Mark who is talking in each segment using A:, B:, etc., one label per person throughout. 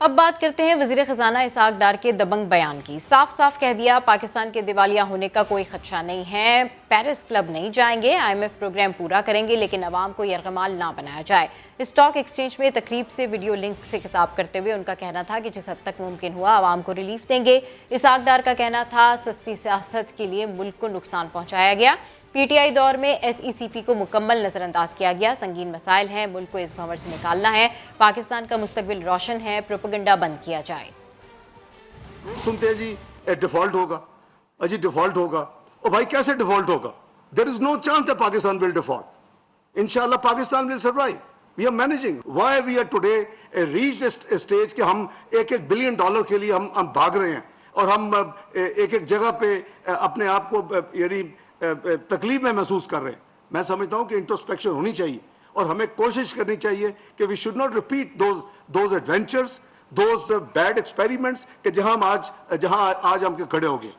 A: अब बात करते हैं वजीर खजाना इसहाक डार के दबंग बयान की। साफ साफ कह दिया, पाकिस्तान के दिवालिया होने का कोई खदशा नहीं है। पेरिस क्लब नहीं जाएंगे, IMF प्रोग्राम पूरा करेंगे, लेकिन अवाम को यरगमाल ना बनाया जाए। स्टॉक एक्सचेंज में तकरीब से वीडियो लिंक से खिताब करते हुए उनका कहना था कि जिस हद तक मुमकिन हुआ अवाम को रिलीफ देंगे। इसहाक डार का कहना था सस्ती सियासत के लिए मुल्क को नुकसान पहुंचाया गया। PTI दौर में SECP को मुकम्मल नजरअंदाज किया गया। संगीन मसाइल हैं, मुल्क को इस भंवर से निकालना है, पाकिस्तान का मुस्तकबिल रोशन है, प्रोपेगेंडा बंद किया जाए।
B: सुनते हैं जी डिफॉल्ट होगा, अजी डिफॉल्ट होगा। और भाई कैसे डिफॉल्ट होगा? There is no chance that Pakistan will default. इंशाल्लाह Pakistan will survive. We are managing. Why we are today reached stage कि हम $1 बिलियन के लिए हम भाग रहे हैं और हम एक जगह पे अपने आप को यानी तकलीफ में महसूस कर रहे हैं। मैं समझता हूं कि इंट्रोस्पेक्शन होनी चाहिए और हमें कोशिश करनी चाहिए कि we should not repeat those adventures, those bad experiments कि जहां आज हम खड़े हो गए।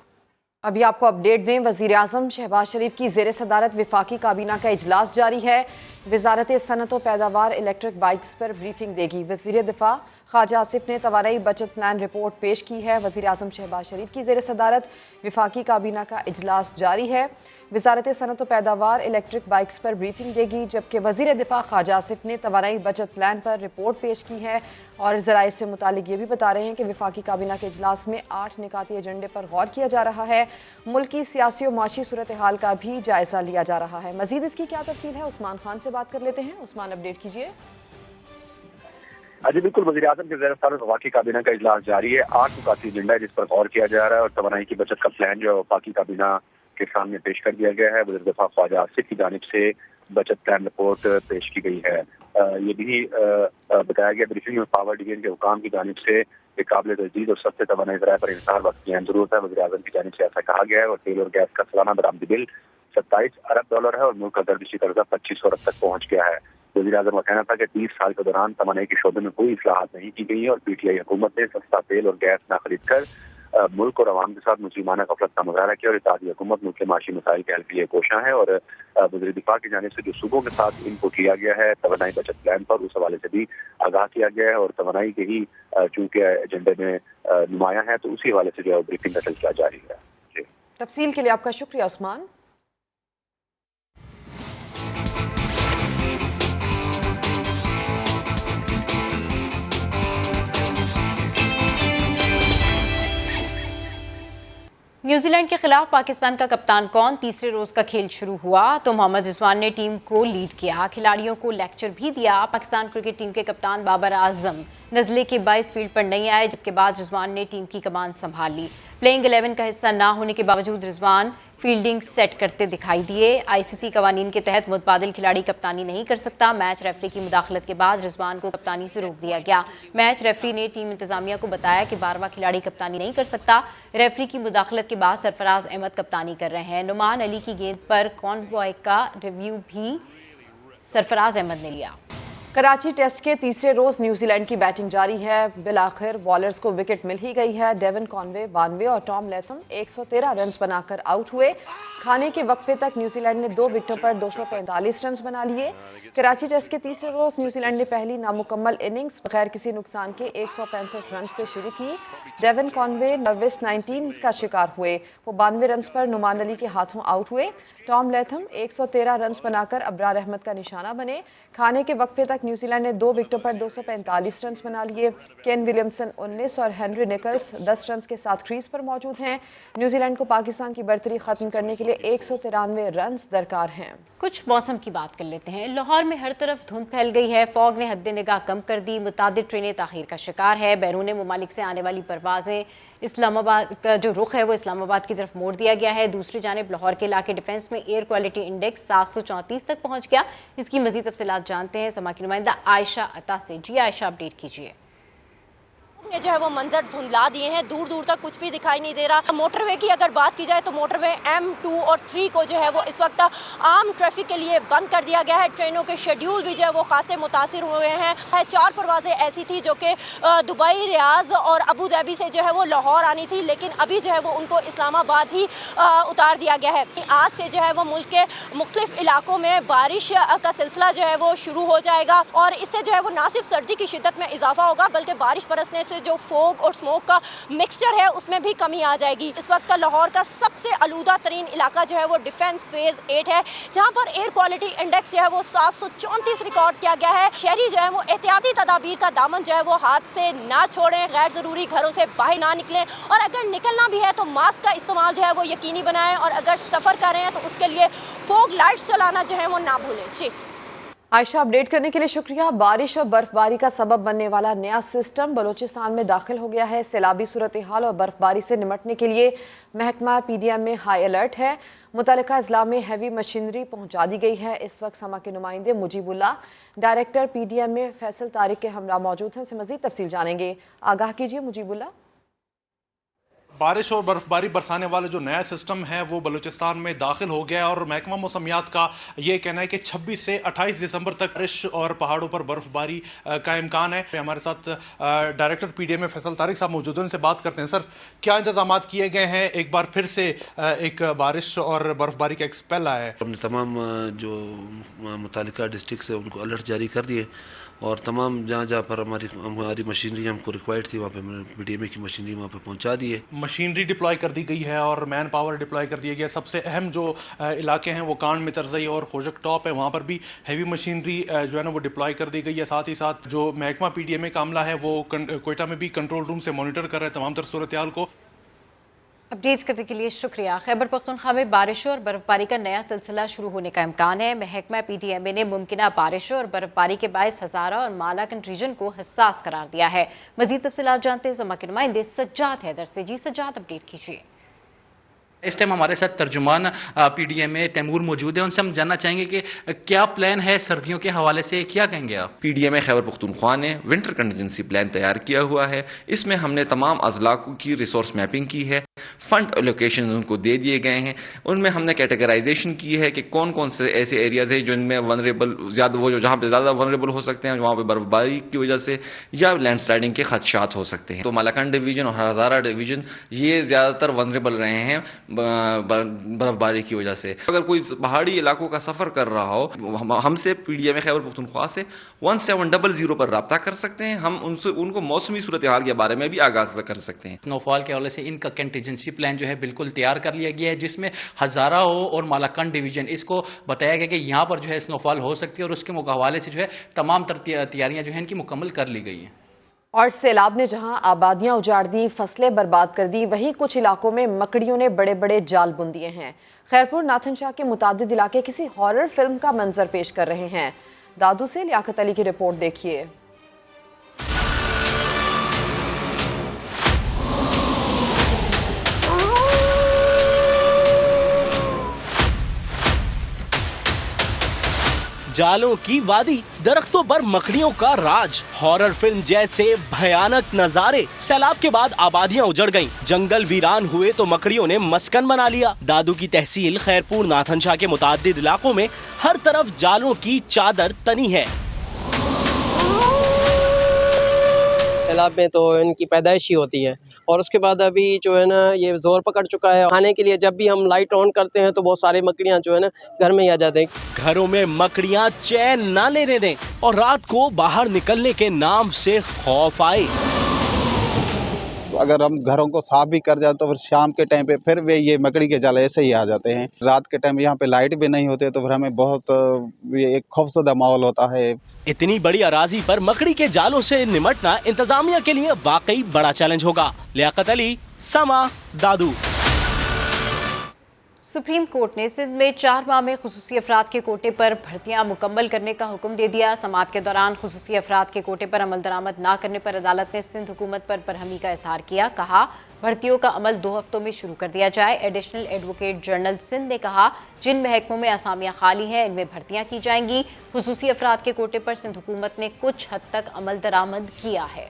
C: अभी आपको अपडेट दें, वजीर आजम शहबाज शरीफ की जेर सदारत विफाकी काबीना का इजलास जारी है। वजारत सनत व पैदावार इलेक्ट्रिक बाइक्स पर ब्रीफिंग देगी। वजीर दिफा ख्वाजा आसिफ ने तवानाई बचत प्लान रिपोर्ट पेश की है। वजीर आजम शहबाज शरीफ की जेर सदारत विफाकी काबीना का इजलास जारी है। वजारत सनत व पैदावार इलेक्ट्रिक बाइक्स पर ब्रीफिंग देगी, जबकि वजीर दिफा ख्वाजा आसिफ ने तवानाई बचत प्लान पर रिपोर्ट पेश की है। और ज़राए से मुतालिक ये भी बता रहे हैं कि विफाकी काबीना के इजलास में 8 निकाती एजेंडे पर गौर किया जा रहा है। मुल्क की सियासी और माशी सूरत हाल का भी जायजा लिया जा रहा है। मजीद इसकी क्या तफसील है, उस्मान खान से बात कर लेते हैं। उस्मान, अपडेट कीजिए।
D: जी बिल्कुल, वज़ीर आज़म के ज़ेर सदारत वफाकी काबीना का इजलास जारी है। 8 निकाती एजेंडा है जिस पर गौर किया जा रहा है और तवानाई की बचत का प्लान जो वफाकी काबीना के सामने पेश कर दिया गया है। वज़ीर दिफा ख्वाजा आसिफ की जानिब से बचत प्लान रिपोर्ट पेश की गई है। ये भी बताया गया ब्रीफिंग में पावर डिवीजन के हुकाम की जानिब से काबिल तजदीद और सस्ते तवानाई ज़राए पर इंतज़ार वक्त की अहम जरूरत है। वज़ीर आज़म की जानिब से ऐसा कहा गया है। और तेल और गैस का सालाना बरामदी बिल $27 अरब है और मुल्क का गर्दिशी कर्जा 2500 अरब तक पहुँच गया है। वज़ीर आज़म का कहना था कि 30 साल के दौरान तवानाई के शोबे में कोई इस्लाहात नहीं की गई है और PTI हुकूमत ने सस्ता तेल और गैस न खरीद कर मुल्क और अवाम के साथ मुस्लिमाना गफलत का मुजाहरा किया और इत्तेहादी हुकूमत मुल्क के माशी मसाइल के हल के लिए कोशां है। और वज़ीर दिफा की जानिब से जो सूबों के साथ इनपुट लिया गया है तवानाई बचत प्लान पर, उस हवाले से भी आगाह किया गया है। और तवानाई के ही चूंकि एजेंडे में नुमाया है तो उसी हवाले से जो है ब्रीफिंग का सिलसिला जारी है।
C: तफसील के लिए आपका शुक्रिया उस्मान।
A: न्यूजीलैंड के खिलाफ पाकिस्तान का कप्तान कौन, तीसरे रोज का खेल शुरू हुआ तो मोहम्मद रिजवान ने टीम को लीड किया, खिलाड़ियों को लेक्चर भी दिया। पाकिस्तान क्रिकेट टीम के कप्तान बाबर आजम नजले के 22 फील्ड पर नहीं आए, जिसके बाद रिजवान ने टीम की कमान संभाल ली। प्लेइंग 11 का हिस्सा ना होने के बावजूद रिजवान फील्डिंग सेट करते दिखाई दिए। ICC कवानीन के तहत मुतबादिल खिलाड़ी कप्तानी नहीं कर सकता। मैच रेफरी की मुदाखलत के बाद रिजवान को कप्तानी से रोक दिया गया। मैच रेफरी ने टीम इंतजामिया को बताया कि 12वां खिलाड़ी कप्तानी नहीं कर सकता। रेफरी की मुदाखलत के बाद सरफराज अहमद कप्तानी कर रहे हैं। नुमान अली की गेंद पर कॉनवॉय का रिव्यू भी सरफराज अहमद ने लिया।
C: कराची टेस्ट के तीसरे रोज न्यूजीलैंड की बैटिंग जारी है। बिलाखिर बॉलर्स को विकेट मिल ही गई है। डेवन कॉनवे 92 और टॉम लेथम 113 रन बनाकर आउट हुए। खाने के वक्फे तक न्यूजीलैंड ने 2 विकेटों पर 245 रन बना लिए। कराची टेस्ट के तीसरे रोज न्यूजीलैंड ने पहली नामुकम्मल इनिंग्स बगैर किसी नुकसान के 165 रन से शुरू की। डेवन कॉनवे नर्वस 19 का शिकार हुए। वो 92 रन पर नुमान अली के हाथों आउट हुए। टॉम लेथम 113 रन बनाकर अब्रार अहमद का निशाना बने। खाने के वक्फे तक न्यूजीलैंड ने 2 विकेटों पर 245 रन बना लिए। केन विलियमसन 19 और हेनरी निकल्स 10 रन के साथ क्रीज पर मौजूद हैं। न्यूजीलैंड को पाकिस्तान की बर्तरी खत्म करने के लिए 193 रन दरकार हैं।
A: कुछ मौसम की बात कर लेते हैं। लाहौर में हर तरफ धुंध फैल गई है। फॉग ने हद निगाह कम कर दी। मुतादिद ट्रेनें ताखीर का शिकार है। बैरून मुमालिक से आने वाली परवाजें इस्लामाबाद का जो रुख है वो इस्लामाबाद की तरफ मोड़ दिया गया है। दूसरी जानिब लाहौर के इलाके डिफेंस में एयर क्वालिटी इंडेक्स 734 तक पहुंच गया। इसकी मजीद तफसीलात जानते हैं समा की नुमाइंदा आयशा अता से। जी आयशा, अपडेट कीजिए।
E: ने जो है वो मंजर धुंधला दिए हैं, दूर दूर तक कुछ भी दिखाई नहीं दे रहा। मोटरवे की अगर बात की जाए तो मोटरवे M2 और 3 को जो है वो इस वक्त आम ट्रैफिक के लिए बंद कर दिया गया है। ट्रेनों के शेड्यूल भी जो है वो खासे मुतासिर हुए हैं। 4 परवाजें ऐसी थी जो कि दुबई, रियाज और अबू धाबी से जो है वो लाहौर आनी थी, लेकिन अभी जो है वो उनको इस्लामाबाद ही उतार दिया गया है। आज से जो है वो मुल्क के मुख्तलिफ इलाकों में बारिश का सिलसिला जो है वो शुरू हो जाएगा और इससे जो है वो ना सिर्फ सर्दी की शिद्दत में इजाफा होगा बल्कि बारिश बरसने से जो फोग और स्मोक का मिक्सचर है उसमें भी कमी आ जाएगी। इस वक्त लाहौर का सबसे आलूदा तरीन इलाका जो है वो डिफेंस फेज 8 है, जहाँ पर एयर क्वालिटी इंडेक्स जो है वो 734 रिकॉर्ड किया गया है। शहरी जो है वो एहतियाती तदाबीर का दामन जो है वो हाथ से ना छोड़ें, गैर ज़रूरी घरों से बाहर ना निकलें और अगर निकलना भी है तो मास्क का इस्तेमाल जो है वो यकीनी बनाएं और अगर सफ़र कर रहे हैं तो उसके लिए फोग लाइट्स चलाना जो है वो ना भूलें। जी
C: आयशा, अपडेट करने के लिए शुक्रिया। बारिश और बर्फबारी का सबब बनने वाला नया सिस्टम बलूचिस्तान में दाखिल हो गया है। सैलाबी सूरत हाल और बर्फबारी से निपटने के लिए महकमा PDM में हाई अलर्ट है। मुतल्लिका अजला में हैवी मशीनरी पहुंचा दी गई है। इस वक्त समा के नुमाइंदे मुजीबुल्ला, डायरेक्टर PDM में फैसल तारिक के हमरा मौजूद हैं। से मजीद तफसील जानेंगे, आगाह कीजिए मुजीबुल्ला।
F: बारिश और बर्फबारी बरसाने वाला जो नया सिस्टम है वो बलूचिस्तान में दाखिल हो गया और महकमा मौसमियात का ये कहना है कि 26 से 28 दिसंबर तक बारिश और पहाड़ों पर बर्फबारी का इम्कान है। हमारे साथ डायरेक्टर PDM में फैसल तारिक साहब मौजूद हैं, उनसे बात करते हैं। सर, क्या इंतजाम किए गए हैं? एक बार फिर से एक बारिश और बर्फबारी का एक स्पेल आया है।
G: हमने तमाम जो मुतालिका डिस्ट्रिक्ट से उनको अलर्ट जारी कर दिए और तमाम जहाँ पर हमारी मशीनरी हमको रिक्वायर्ड थी वहाँ पे हमने PDM की मशीनरी वहाँ पे पहुँचा दी है।
F: मशीनरी डिप्लॉय कर दी गई है और मैन पावर डिप्लॉय कर दिया गया। सबसे अहम जो इलाके हैं वो कांड में तरजई और खोजक टॉप है, वहाँ पर भी हैवी मशीनरी जो है ना वो डिप्लॉय कर दी गई है। साथ ही साथ जो महकमा PDM का अमला है वो कोयटा में भी कंट्रोल रूम से मॉनिटर कर रहे हैं तमाम तर सूरत हाल को।
A: अपडेट्स करने के लिए शुक्रिया। खैबर पख्तूनख्वा में बारिशों और बर्फबारी का नया सिलसिला शुरू होने का इम्कान है। महकमा PDM ने मुमकिना बारिशों और बर्फबारी के बायस हज़ारा और मालाकन रीजन को हसास करार दिया है। मजीद तफसीलात जानते हैं समा के नुमाइंदे सज्जाद हैदर से। जी सज्जाद, अपडेट कीजिए।
H: इस टाइम हमारे साथ तर्जुमान PDM में तैमूर मौजूद है, उनसे हम जानना चाहेंगे कि क्या प्लान है सर्दियों के हवाले से, क्या कहेंगे आप?
I: PDM खैबर पख्तूनख्वा ने विंटर कंटिजेंसी प्लान तैयार किया हुआ है। इसमें हमने तमाम अजला की रिसोर्स मैपिंग की है, फंड एलोकेशन उनको दे दिए गए हैं। उनमें हमने कैटेगराइजेशन की है कि कौन कौन से ऐसे एरियाज हैं जिनमें वनरेबल ज़्यादा वो जहाँ पे ज़्यादा वनरेबल हो सकते हैं, वहाँ पे बर्फबारी की वजह से या लैंड स्लाइडिंग के खदशात हो सकते हैं। तो मालाकंड डिवीजन और हज़ारा डिवीजन ये ज़्यादातर वनरेबल रहे हैं बर्फबारी की वजह से। अगर कोई पहाड़ी इलाकों का सफ़र कर रहा हो, हमसे PDM खैबर पख्तूनख्वा से 1700 पर रब्ता कर सकते हैं। हम उनसे उनको मौसमी सूरत हाल के बारे में भी आगाह कर सकते हैं।
H: स्नोफॉल के हवाले से इनका कंटिजेंसी प्लान जो है बिल्कुल तैयार कर लिया गया है, जिसमें हज़ारा हो और मालाकंड डिवीजन इसको बताया गया कि यहाँ पर जो है स्नोफॉल हो सकती है और उसके हवाले से जो है तमाम तैयारियाँ जो है इनकी मुकम्मल कर ली गई हैं।
C: और सैलाब ने जहां आबादियां उजाड़ दी, फसलें बर्बाद कर दी, वहीं कुछ इलाकों में मकड़ियों ने बड़े बड़े जाल बुन दिए हैं। खैरपुर नाथन शाह के मुतादिद इलाके किसी हॉरर फिल्म का मंजर पेश कर रहे हैं। दादू से लियाकत अली की रिपोर्ट देखिए।
J: जालों की वादी, दरख्तों पर मकड़ियों का राज, हॉरर फिल्म जैसे भयानक नजारे। सैलाब के बाद आबादियां उजड़ गईं, जंगल वीरान हुए तो मकड़ियों ने मस्कन बना लिया। दादू की तहसील खैरपुर नाथन शाह के मुताद्दिद इलाकों में हर तरफ जालों की चादर तनी है।
K: सैलाब में तो इनकी पैदाइश ही होती है और उसके बाद अभी जो है ना ये जोर पकड़ चुका है। खाने के लिए जब भी हम लाइट ऑन करते हैं तो बहुत सारी मकड़ियाँ जो है ना घर में ही आ जाते हैं।
J: घरों में मकड़ियाँ चैन ना लेने दें और रात को बाहर निकलने के नाम से खौफ आए।
L: अगर हम घरों को साफ भी कर जाए तो फिर शाम के टाइम पे फिर वे ये मकड़ी के जाल ऐसे ही आ जाते हैं। रात के टाइम यहाँ पे लाइट भी नहीं होते तो फिर हमें बहुत एक खौफजदा माहौल होता है।
J: इतनी बड़ी अराजी पर मकड़ी के जालों से निमटना इंतजामिया के लिए वाकई बड़ा चैलेंज होगा। लियाकत अली, समा, दादू।
A: सुप्रीम कोर्ट ने सिंध में 4 माह में खुसूसी अफराद के कोटे पर भर्तियां मुकम्मल करने का हुक्म दे दिया। समाअत के दौरान खुसूसी अफराद के कोटे पर अमल दरामद ना करने पर अदालत ने सिंध हुकूमत पर बरहमी का इजहार किया। कहा भर्तियों का अमल 2 हफ्तों में शुरू कर दिया जाए। एडिशनल एडवोकेट जनरल सिंध ने कहा जिन महकमों में असामियां खाली हैं इनमें भर्तियां की जाएंगी। खुसूसी अफराद के कोटे पर सिंध हुकूमत ने कुछ हद तक अमल दरामद किया है।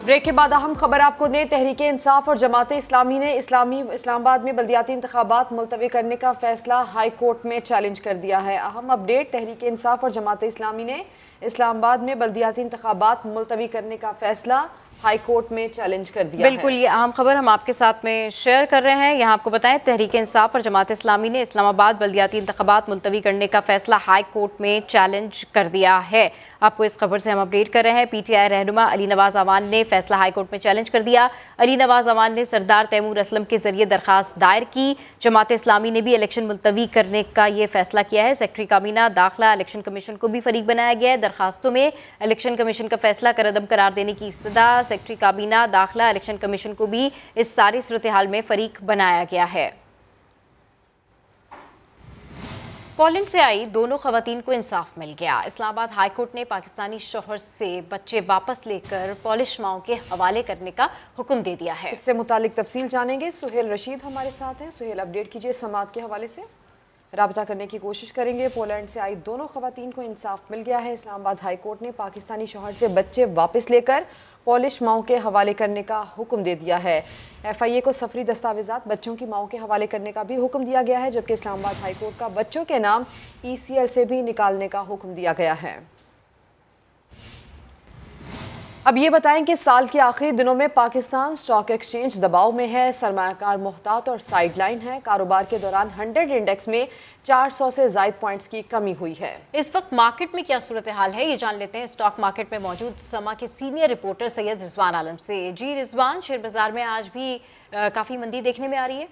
C: ब्रेक के बाद अहम खबर आपको दें। तहरीक इंसाफ और जमात इस्लामी ने इस्लामाबाद में बल्दियाती इंतखाबात मुलतवी करने का फैसला हाई कोर्ट में चैलेंज कर दिया है। अहम अपडेट, तहरीक इंसाफ और जमात इस्लामी ने इस्लामाबाद में बल्दियाती इंतखाबात मुलतवी करने का फैसला हाई कोर्ट में चैलेंज कर दिया।
A: बिल्कुल, ये अहम खबर हम आपके साथ में शेयर कर रहे हैं। यहाँ आपको बताएं, तहरीक इंसाफ और जमात इस्लामी ने इस्लामाबाद बल्दियाती इंतखाबात मुलतवी करने का फैसला हाई कोर्ट में चैलेंज कर दिया है। आपको इस खबर से हम अपडेट कर रहे हैं। पीटीआई रहनुमा अली नवाज अवान ने फैसला हाईकोर्ट में चैलेंज कर दिया। अली नवाज अवान ने सरदार तैमूर असलम के जरिए दरखास्त दायर की। जमात इस्लामी ने भी इलेक्शन मुलतवी करने का ये फैसला किया है। सेक्रेटरी काबीना दाखिला इलेक्शन कमीशन को भी फरीक बनाया गया है। दरखास्तों में इलेक्शन कमीशन का फैसला करदम करार देने की इस्तदा। सेक्रेटरी काबीना दाखिला इलेक्शन कमीशन को भी इस सारी सूरत हाल में फरीक बनाया गया है। पोलैंड से आई दोनों खवातीन को इंसाफ मिल गया। इस्लामाबाद हाईकोर्ट ने पाकिस्तानी शौहर से बच्चे वापस लेकर पॉलिश माओ के हवाले करने का हुक्म दे दिया है।
C: इससे मुतालिक तफसील जानेंगे। सुहेल रशीद हमारे साथ हैं। सुहेल, अपडेट कीजिए समाअत के हवाले से। राब्ता करने की कोशिश करेंगे। पोलैंड से आई दोनों खवातीन को इंसाफ मिल गया है। इस्लामाबाद हाईकोर्ट ने पाकिस्तानी शौहर से बच्चे वापस लेकर पॉलिश माओ के हवाले करने का हुक्म दे दिया है। FIA को सफरी दस्तावेजात बच्चों की माओ के हवाले करने का भी हुक्म दिया गया है, जबकि इस्लामाबाद हाईकोर्ट का बच्चों के नाम ECL से भी निकालने का हुक्म दिया गया है। अब ये बताएं कि साल के आखिरी दिनों में पाकिस्तान स्टॉक एक्सचेंज दबाव में है। सरमायाकार मोहतात और साइडलाइन है। कारोबार के दौरान 100 इंडेक्स में 400 से ज़ायद पॉइंट्स की कमी हुई है।
A: इस वक्त मार्केट में क्या सूरत हाल है, ये जान लेते हैं स्टॉक मार्केट में मौजूद समा के सीनियर रिपोर्टर सैयद रिजवान आलम से। जी रिजवान, शेयर बाजार में आज भी काफ़ी मंदी देखने में आ रही है।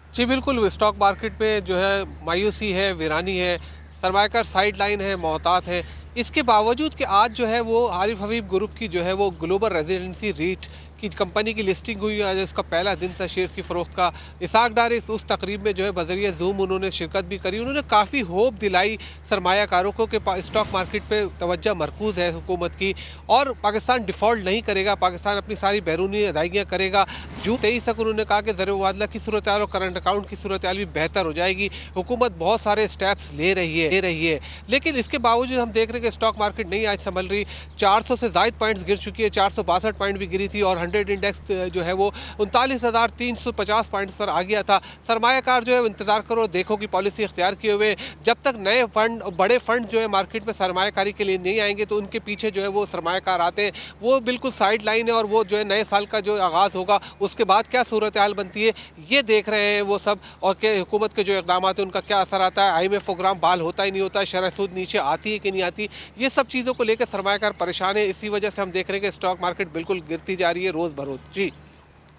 M: जी बिल्कुल, स्टॉक मार्केट में जो है मायूसी है, वीरानी है, सरमायाकार साइडलाइन है, मोहतात है। इसके बावजूद कि आज जो है वो आरिफ हबीब ग्रुप की जो है वो ग्लोबल रेजिडेंसी रीट की कंपनी की लिस्टिंग हुई। आज उसका पहला दिन था शेयर्स की फ़रोख्त का। इसाक डार उस तकरीब में जो है बज़रिया जूम उन्होंने शिरकत भी करी। उन्होंने काफ़ी होप दिलाई सरमायाकारों को कि स्टॉक मार्केट पे तवज्जो मरकूज़ है हुकूमत की और पाकिस्तान डिफ़ॉल्ट नहीं करेगा, पाकिस्तान अपनी सारी बैरूनी अदायगियाँ करेगा। जून 23 तक उन्होंने कहा कि ज़र मुबादला की सूरत हाल और करंट अकाउंट की सूरत हाल भी बेहतर हो जाएगी। हुकूमत बहुत सारे स्टेप्स ले रही है। लेकिन इसके बावजूद हम देख रहे हैं कि स्टॉक मार्केट नहीं आज संभल रही। 400 से ज़ायद पॉइंट्स गिर चुकी है। 462 पॉइंट भी गिरी थी और 100 इंडेक्स जो है वो 39,350 पॉइंट्स पर आ गया था। सरमायाकार जो है इंतजार करो देखो की पॉलिसी इख्तियार किए हुए। जब तक नए फंड, बड़े फंड जो है मार्केट में सरमायाकारी के लिए नहीं आएंगे तो उनके पीछे जो है वो सरमायाकार आते हैं। वो बिल्कुल साइड लाइन है और वो जो है नए साल का जो आगाज़ होगा उसके बाद क्या सूरत हाल बनती है ये देख रहे हैं वो सब, और कि हुकूमत के जो इक़दाम है उनका क्या असर आता है। IMF प्रोग्राम बहाल होता ही नहीं होता, शरह सूद नीचे आती है कि नहीं आती, ये सब चीज़ों को लेकर सरमायाकार परेशान है। इसी वजह से हम देख रहे हैं कि स्टॉक मार्केट बिल्कुल गिरती जा रही है रोज़ बरोज़। जी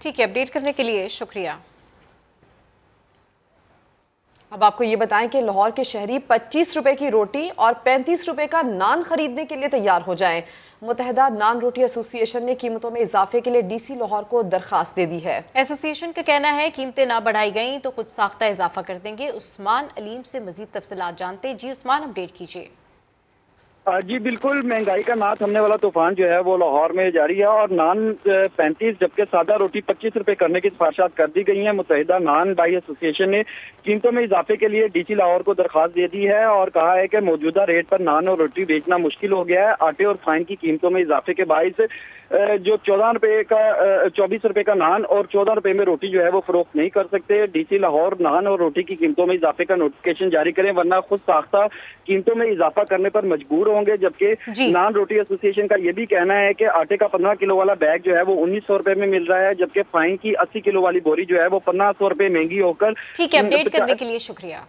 A: ठीक है, अपडेट करने के लिए शुक्रिया।
C: अब आपको ये बताएं कि लाहौर के शहरी 25 रुपए की रोटी और 35 रुपए का नान खरीदने के लिए तैयार हो जाएं। मुत्तहिदा नान रोटी एसोसिएशन ने कीमतों में इजाफे के लिए DC लाहौर को दरखास्त दे दी है।
A: एसोसिएशन का कहना है कीमतें ना बढ़ाई गई तो खुद साख्ता इजाफा कर देंगे। उस्मान अलीम से मजीद तफसीलात जानते। जी उस्मान, अपडेट कीजिए।
N: जी बिल्कुल, महंगाई का नाथ हमने वाला तूफान जो है वो लाहौर में जारी है और नान 35 जबकि सादा रोटी 25 रुपए करने की सिफारिशात कर दी गई हैं। मुत्तहिदा नान बाई एसोसिएशन ने कीमतों में इजाफे के लिए DC लाहौर को दरखास्त दे दी है और कहा है कि मौजूदा रेट पर नान और रोटी बेचना मुश्किल हो गया है। आटे और फाइन की कीमतों में इजाफे के बाइस जो 24 रुपए का नान और 14 रुपए में रोटी जो है वो फरोख्त नहीं कर सकते। DC लाहौर नान और रोटी की कीमतों में इजाफे का नोटिफिकेशन जारी करें वरना खुद साख्ता कीमतों में इजाफा करने पर मजबूर होंगे। जबकि नान रोटी एसोसिएशन का ये भी कहना है कि आटे का 15 किलो वाला बैग जो है वो 1900 रुपए में मिल रहा है, जबकि फाइन की 80 किलो वाली बोरी जो है वो 1500 रुपए महंगी होकर।
A: ठीक है, अपडेट करने के लिए शुक्रिया।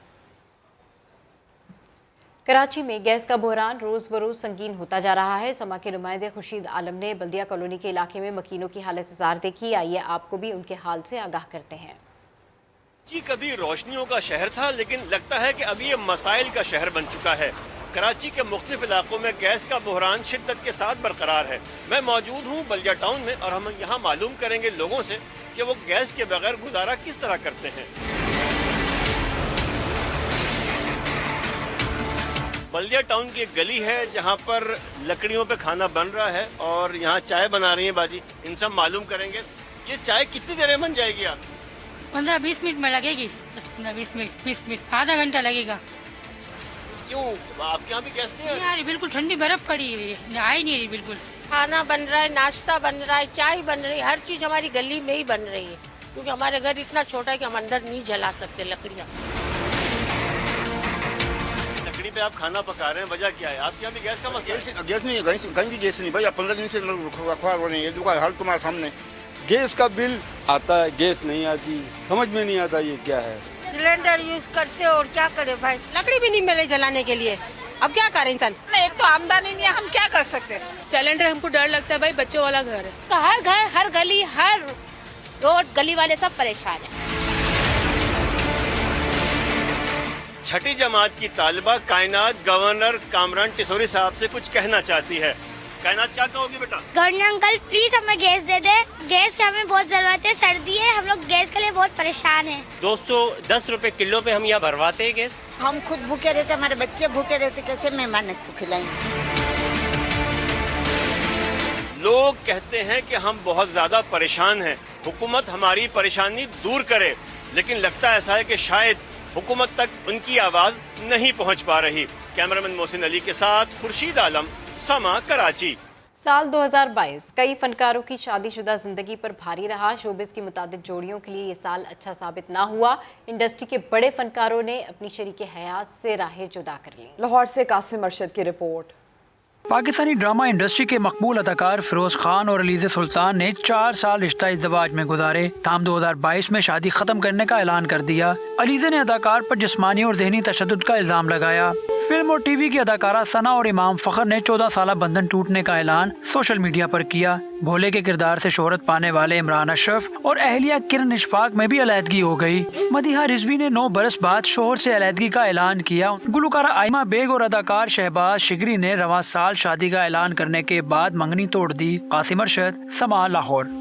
A: कराची में गैस का बहरान रोज बरोज संगीन होता जा रहा है। समा के नुमाइंदे खुर्शीद आलम ने बल्दिया कॉलोनी के इलाके में मकीनों की हालत जार देखी। आइए आपको भी उनके हाल से आगाह करते हैं।
O: जी कभी रोशनियों का शहर था लेकिन लगता है कि अभी ये मसाइल का शहर बन चुका है। कराची के मुख्तलिफ इलाकों में गैस का बहरान शिद्दत के साथ बरकरार है। मैं मौजूद हूँ बल्दिया टाउन में और हम यहाँ मालूम करेंगे लोगों से कि वो गैस के बगैर गुजारा किस तरह करते हैं। बल्दिया टाउन की एक गली है जहाँ पर लकड़ियों पे खाना बन रहा है और यहाँ चाय बना रही है बाजी। इनसे मालूम करेंगे ये चाय कितनी देर में बन जाएगी। आप
P: 15-20 मिनट में लगेगी। 15-20 मिनट 20 मिनट आधा घंटा लगेगा।
O: क्यों आपके यहाँ भी गैस नहीं है?
P: यार बिल्कुल ठंडी बर्फ पड़ी हुई है, आई नहीं रही। बिल्कुल
Q: खाना बन रहा है, नाश्ता बन रहा है, चाय बन रही है, हर चीज हमारी गली में ही बन रही है क्योंकि हमारे घर इतना छोटा है कि हम अंदर नहीं जला सकते लकड़ियाँ।
O: लकड़ी पे आप खाना पका रहे हैं, वजह क्या है? आपके यहाँ भी गैस का मसला है?
R: गैस नहीं है, कहीं भी गैस नहीं भाई। 15 दिन से रखवा रहे हैं, दुकान हाल तुम्हारे सामने।
S: गैस का बिल आता है, गैस नहीं आती, समझ में नहीं आता ये क्या है।
Q: सिलेंडर यूज करते हो और क्या करे भाई,
P: लकड़ी भी नहीं मिले जलाने के लिए।
Q: अब क्या करें इंसान, एक तो आमदनी नहीं है, हम क्या कर सकते हैं। सिलेंडर हमको डर लगता है भाई, बच्चों वाला घर है, तो हर घर हर गली हर रोड गली वाले सब परेशान है।
O: छठी जमात की तालिबा कायनात गवर्नर कामरान टिसोरी साहब से कुछ कहना चाहती है। कायनात, क्या कहोगी बेटा?
T: गवर्नर अंकल प्लीज हमें गैस दे दे, गैस की हमें बहुत जरूरत है, सर्दी है, हम लोग गैस के लिए बहुत परेशान हैं।
U: 210 रुपए किलो पे हम यहाँ भरवाते हैं गैस।
V: हम खुद भूखे रहते, हमारे बच्चे भूखे रहते, कैसे मेहमान को खिलाएंगे।
O: लोग कहते हैं कि हम बहुत ज्यादा परेशान हैं, हुकूमत हमारी परेशानी दूर करे, लेकिन लगता ऐसा है कि शायद हुकूमत तक उनकी आवाज नहीं पहुंच पा रही। कैमरामैन मोहसिन अली के साथ खुर्शीद आलम, समा, कराची।
A: साल 2022 कई फनकारों की शादीशुदा जिंदगी पर भारी रहा। शोबिस की मुताबिक जोड़ियों के लिए ये साल अच्छा साबित ना हुआ। इंडस्ट्री के बड़े फनकारों ने अपनी शरीके हयात से राहें जुदा कर ली।
C: लाहौर से कासिम अरशद की रिपोर्ट।
W: पाकिस्तानी ड्रामा इंडस्ट्री के मकबूल अदाकार फिरोज खान और अलीज़े सुल्तान ने 4 साल रिश्ता इज़्दिवाज में गुजारे। ताहम 2022 में शादी खत्म करने का ऐलान कर दिया। अलीज़े ने अदाकार पर जिस्मानी और ज़हनी तशद्दुद का इल्जाम लगाया। फिल्म और टीवी की अदाकारा सना और इमाम फ़खर ने 14 साल बंधन टूटने का ऐलान सोशल मीडिया पर किया। भोले के किरदार से शोहरत पाने वाले इमरान अशरफ और अहलिया किरण इशफाक में भी अलहदगी हो गई। मदीहा रिजवी ने 9 बरस बाद शोहर से अलहदगी का ऐलान किया। गुलकारा आइमा बेग और अदाकार शहबाज शिगरी ने रवां साल शादी का ऐलान करने के बाद मंगनी तोड़ दी। कासिम अरशद, समा, लाहौर।